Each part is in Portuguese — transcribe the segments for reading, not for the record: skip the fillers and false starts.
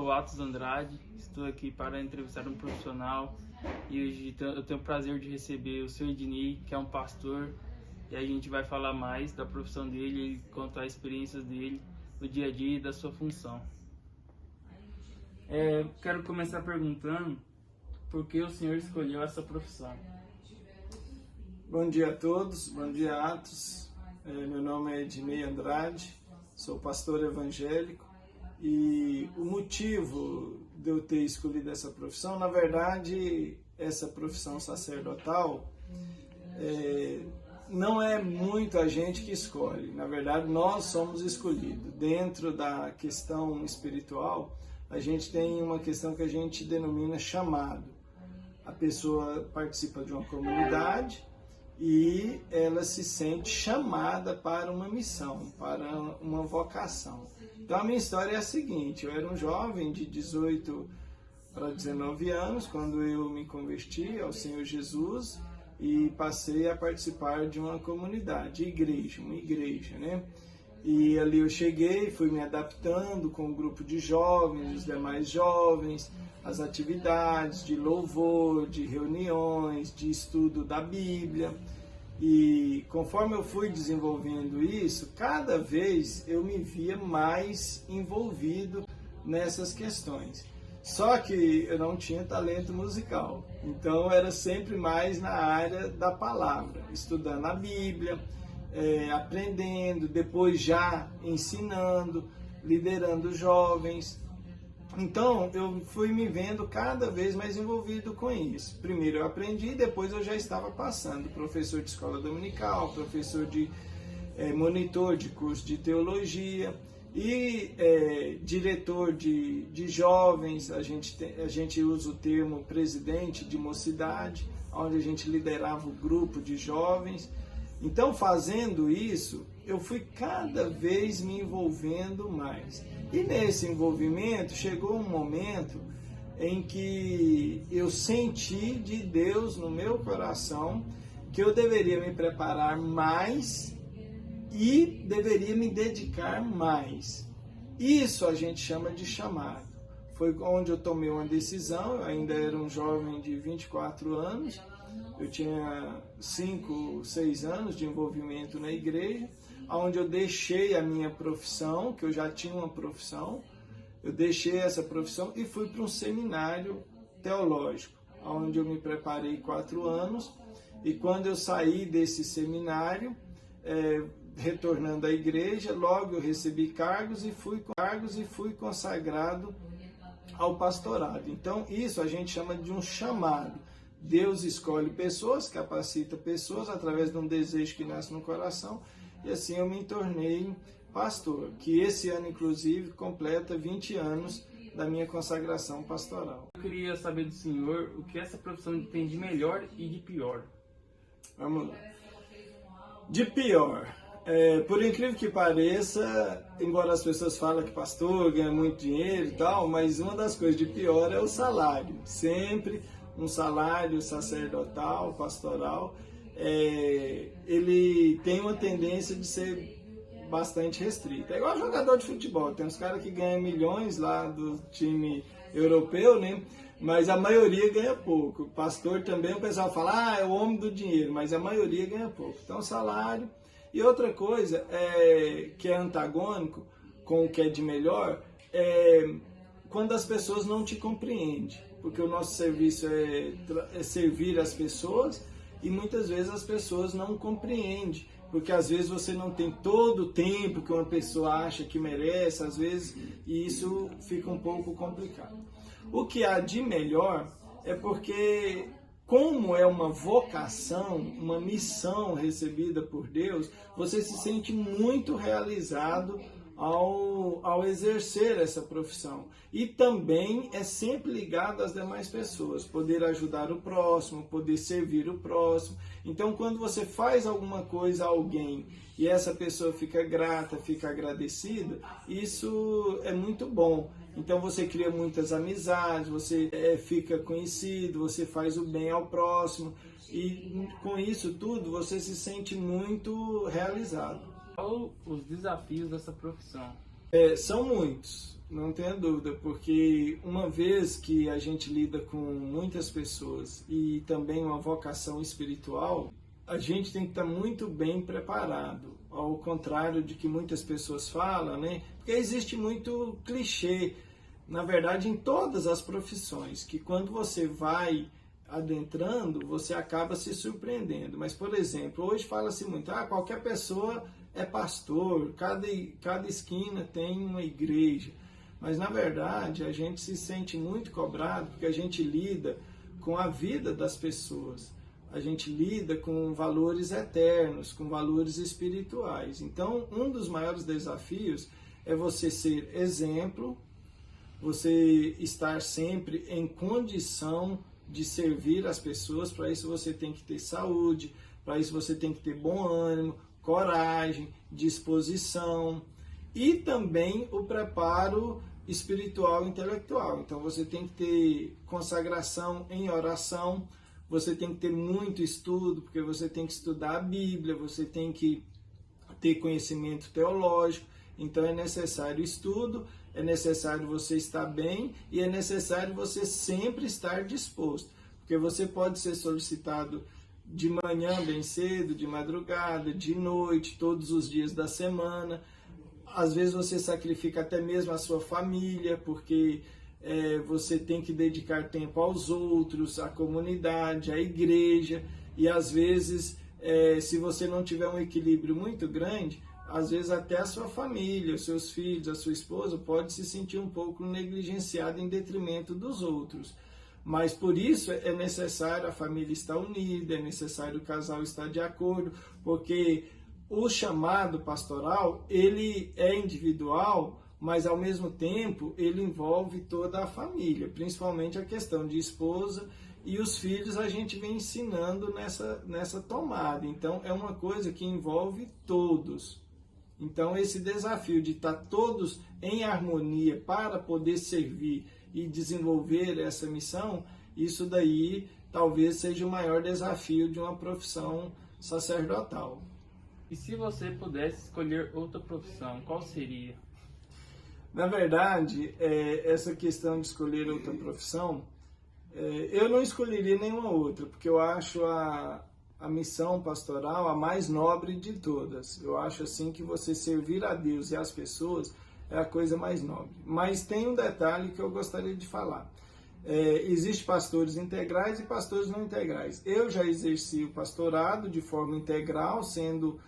sou Atos Andrade, estou aqui para entrevistar um profissional e hoje eu tenho o prazer de receber o Sr. Ednei, que é um pastor, e a gente vai falar mais da profissão dele e contar experiências dele no dia a dia e da sua função. Quero começar perguntando por que o senhor escolheu essa profissão. Bom dia a todos, bom dia Atos. Meu nome é Ednei Andrade, sou pastor evangélico e o motivo de eu ter escolhido essa profissão, na verdade, essa profissão sacerdotal não é muita gente que escolhe, na verdade nós somos escolhidos. Dentro da questão espiritual, a gente tem uma questão que a gente denomina chamado. A pessoa participa de uma comunidade e ela se sente chamada para uma missão, para uma vocação. Então a minha história é a seguinte: eu era um jovem de 18 para 19 anos quando eu me converti ao Senhor Jesus e passei a participar de uma comunidade, uma igreja, né? E ali eu cheguei, fui me adaptando com o grupo de jovens, os demais jovens, as atividades de louvor, de reuniões, de estudo da Bíblia. E conforme eu fui desenvolvendo isso, cada vez eu me via mais envolvido nessas questões. Só que eu não tinha talento musical, então era sempre mais na área da palavra, estudando a Bíblia, aprendendo, depois já ensinando, liderando jovens. Então eu fui me vendo cada vez mais envolvido com isso. Primeiro eu aprendi, depois eu já estava passando, professor de escola dominical, professor de monitor de curso de teologia e diretor de jovens. A gente usa o termo presidente de mocidade, onde a gente liderava o grupo de jovens. Então, fazendo isso, eu fui cada vez me envolvendo mais. E nesse envolvimento, chegou um momento em que eu senti de Deus no meu coração que eu deveria me preparar mais e deveria me dedicar mais. Isso a gente chama de chamado. Foi onde eu tomei uma decisão. Eu ainda era um jovem de 24 anos, eu tinha 5, 6 anos de envolvimento na igreja, onde eu deixei a minha profissão, que eu já tinha uma profissão, eu deixei essa profissão e fui para um seminário teológico, onde eu me preparei 4 anos, e quando eu saí desse seminário, retornando à igreja, logo eu recebi cargos e fui consagrado ao pastorado. Então isso a gente chama de um chamado. Deus escolhe pessoas, capacita pessoas através de um desejo que nasce no coração, e assim eu me tornei pastor, que esse ano inclusive completa 20 anos da minha consagração pastoral. Eu queria saber do senhor o que essa profissão tem de melhor e de pior. Vamos lá. De pior, por incrível que pareça, embora as pessoas falem que pastor ganha muito dinheiro e tal, mas uma das coisas de pior é o salário. Sempre um salário sacerdotal, pastoral, ele tem uma tendência de ser bastante restrito. É igual jogador de futebol, tem uns caras que ganham milhões lá do time europeu, né? Mas a maioria ganha pouco. Pastor também, o pessoal fala, é o homem do dinheiro, mas a maioria ganha pouco. Então, salário. E outra coisa que é antagônico com o que é de melhor, quando as pessoas não te compreendem. Porque o nosso serviço é servir as pessoas e muitas vezes as pessoas não compreendem. Porque às vezes você não tem todo o tempo que uma pessoa acha que merece, às vezes, e isso fica um pouco complicado. O que há de melhor é porque, como é uma vocação, uma missão recebida por Deus, você se sente muito realizado ao exercer essa profissão. E também é sempre ligado às demais pessoas, poder ajudar o próximo, poder servir o próximo. Então, quando você faz alguma coisa a alguém e essa pessoa fica grata, fica agradecida, isso é muito bom. Então você cria muitas amizades, você fica conhecido, você faz o bem ao próximo e com isso tudo você se sente muito realizado. Qual os desafios dessa profissão? São muitos. Não tenha dúvida, porque uma vez que a gente lida com muitas pessoas e também uma vocação espiritual, a gente tem que estar muito bem preparado, ao contrário de que muitas pessoas falam, né? Porque existe muito clichê, na verdade, em todas as profissões, que quando você vai adentrando, você acaba se surpreendendo. Mas, por exemplo, hoje fala-se muito, qualquer pessoa é pastor, cada esquina tem uma igreja. Mas, na verdade, a gente se sente muito cobrado porque a gente lida com a vida das pessoas. A gente lida com valores eternos, com valores espirituais. Então, um dos maiores desafios é você ser exemplo, você estar sempre em condição de servir as pessoas. Para isso você tem que ter saúde, para isso você tem que ter bom ânimo, coragem, disposição e também o preparo espiritual e intelectual. Então você tem que ter consagração em oração, você tem que ter muito estudo, porque você tem que estudar a Bíblia, você tem que ter conhecimento teológico. Então é necessário estudo, é necessário você estar bem e é necessário você sempre estar disposto, porque você pode ser solicitado de manhã bem cedo, de madrugada, de noite, todos os dias da semana. Às vezes você sacrifica até mesmo a sua família, porque você tem que dedicar tempo aos outros, à comunidade, à igreja, e às vezes, se você não tiver um equilíbrio muito grande, às vezes até a sua família, os seus filhos, a sua esposa pode se sentir um pouco negligenciada em detrimento dos outros. Mas por isso é necessário a família estar unida, é necessário o casal estar de acordo, porque o chamado pastoral, ele é individual, mas ao mesmo tempo ele envolve toda a família, principalmente a questão de esposa e os filhos a gente vem ensinando nessa tomada. Então é uma coisa que envolve todos. Então esse desafio de estar todos em harmonia para poder servir e desenvolver essa missão, isso daí talvez seja o maior desafio de uma profissão sacerdotal. E se você pudesse escolher outra profissão, qual seria? Na verdade, essa questão de escolher outra profissão, eu não escolheria nenhuma outra, porque eu acho a missão pastoral a mais nobre de todas. Eu acho assim que você servir a Deus e as pessoas é a coisa mais nobre. Mas tem um detalhe que eu gostaria de falar. Existem pastores integrais e pastores não integrais. Eu já exerci o pastorado de forma integral, sendo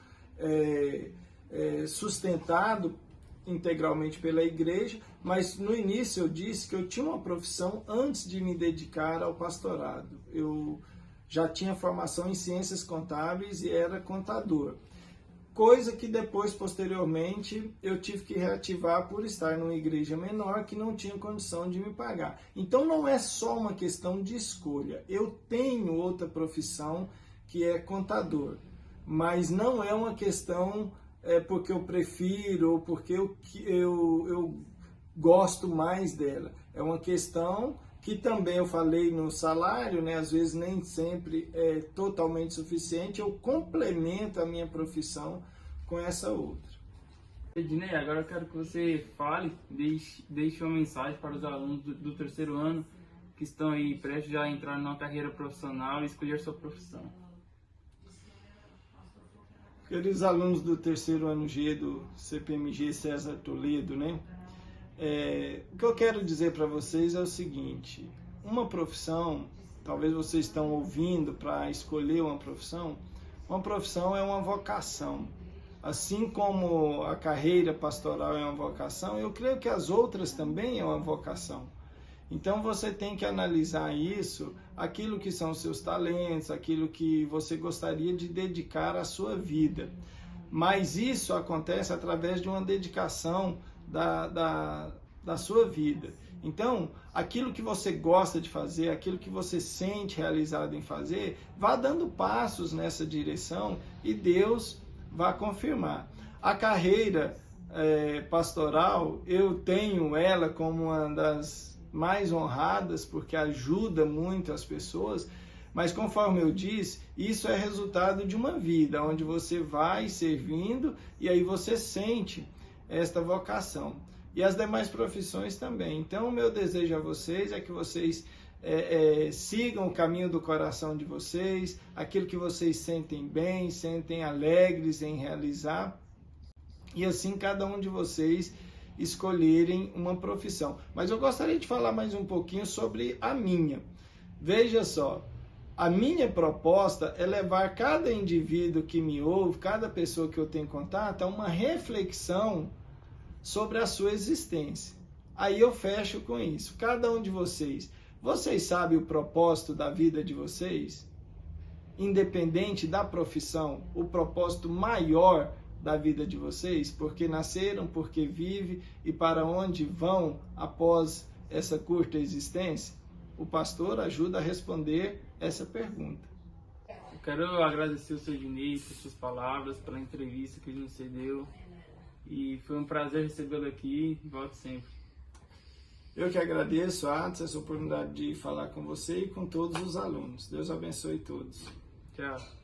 sustentado integralmente pela igreja, mas no início eu disse que eu tinha uma profissão antes de me dedicar ao pastorado. Eu já tinha formação em ciências contábeis e era contador. Coisa que depois, posteriormente, eu tive que reativar por estar numa igreja menor que não tinha condição de me pagar. Então não é só uma questão de escolha. Eu tenho outra profissão que é contador, mas não é uma questão porque eu prefiro ou porque eu gosto mais dela. É uma questão que também eu falei no salário, né? Às vezes nem sempre é totalmente suficiente, eu complemento a minha profissão com essa outra. Ednei, agora eu quero que você fale, deixe uma mensagem para os alunos do terceiro ano que estão aí prestes a entrar numa carreira profissional e escolher sua profissão. Queridos alunos do terceiro ano G do CPMG César Toledo, né? O que eu quero dizer para vocês é o seguinte: uma profissão, talvez vocês estão ouvindo para escolher uma profissão é uma vocação. Assim como a carreira pastoral é uma vocação, eu creio que as outras também é uma vocação. Então você tem que analisar isso, aquilo que são seus talentos, aquilo que você gostaria de dedicar à sua vida. Mas isso acontece através de uma dedicação da sua vida. Então, aquilo que você gosta de fazer, aquilo que você sente realizado em fazer, vá dando passos nessa direção e Deus vai confirmar. A carreira pastoral, eu tenho ela como uma das mais honradas, porque ajuda muito as pessoas, mas conforme eu disse, isso é resultado de uma vida, onde você vai servindo e aí você sente esta vocação. e as demais profissões também. Então, o meu desejo a vocês é que vocês sigam o caminho do coração de vocês, aquilo que vocês sentem bem, sentem alegres em realizar, e assim cada um de vocês escolherem uma profissão. Mas eu gostaria de falar mais um pouquinho sobre a minha. Veja só, a minha proposta é levar cada indivíduo que me ouve, cada pessoa que eu tenho contato, a uma reflexão sobre a sua existência. Aí eu fecho com isso. Cada um de vocês sabem o propósito da vida de vocês? Independente da profissão, o propósito maior da vida de vocês, porque nasceram, porque vivem e para onde vão após essa curta existência? O pastor ajuda a responder essa pergunta. Eu quero agradecer o seu Ednei por suas palavras, pela entrevista que ele nos cedeu, e foi um prazer recebê-lo aqui, e volte sempre. Eu que agradeço, Atos, essa oportunidade de falar com você e com todos os alunos. Deus abençoe todos. Tchau.